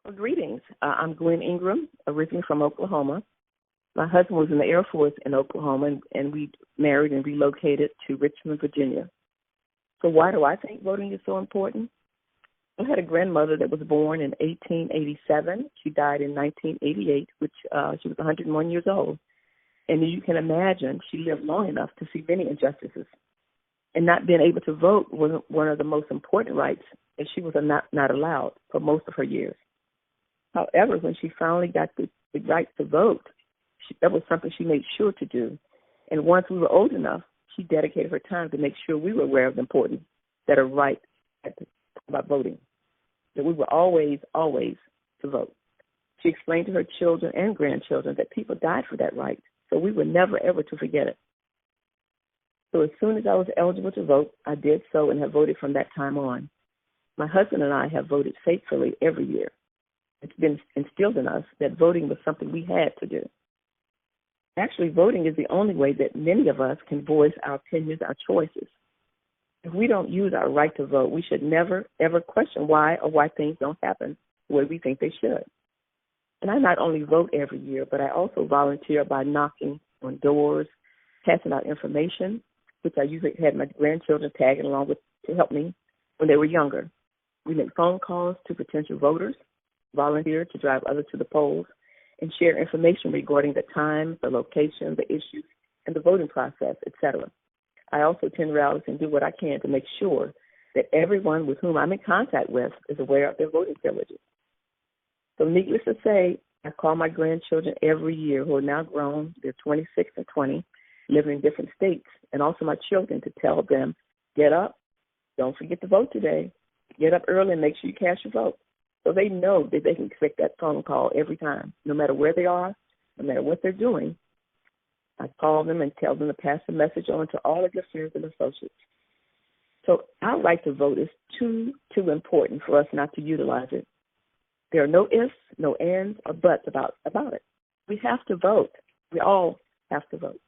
Well, greetings. I'm Gwen Ingram, originally from Oklahoma. My husband was in the Air Force in Oklahoma, and we married and relocated to Richmond, Virginia. So why do I think voting is so important? I had a grandmother that was born in 1887. She died in 1988, which she was 101 years old. And you can imagine she lived long enough to see many injustices. And not being able to vote was one of the most important rights, and she was not allowed for most of her years. However, when she finally got the right to vote, that was something she made sure to do. And once we were old enough, she dedicated her time to make sure we were aware of the importance that are right about voting, that we were always to vote. She explained to her children and grandchildren that people died for that right, so we were never, ever to forget it. So as soon as I was eligible to vote, I did so and have voted from that time on. My husband and I have voted faithfully every year. It's been instilled in us that voting was something we had to do. Actually, voting is the only way that many of us can voice our opinions, our choices. If we don't use our right to vote, we should never, ever question why things don't happen the way we think they should. And I not only vote every year, but I also volunteer by knocking on doors, passing out information, which I usually had my grandchildren tagging along with to help me when they were younger. We make phone calls to potential voters, volunteer to drive others to the polls, and share information regarding the time, the location, the issues, and the voting process, etc. I also attend rallies and do what I can to make sure that everyone with whom I'm in contact with is aware of their voting privileges. So needless to say, I call my grandchildren every year who are now grown, they're 26 and 20, living in different states, and also my children to tell them, get up, don't forget to vote today, get up early and make sure you cast your vote. So they know that they can expect that phone call every time, no matter where they are, no matter what they're doing. I call them and tell them to pass the message on to all of your friends and associates. So our right to vote is too important for us not to utilize it. There are no ifs, no ands, or buts about it. We have to vote. We all have to vote.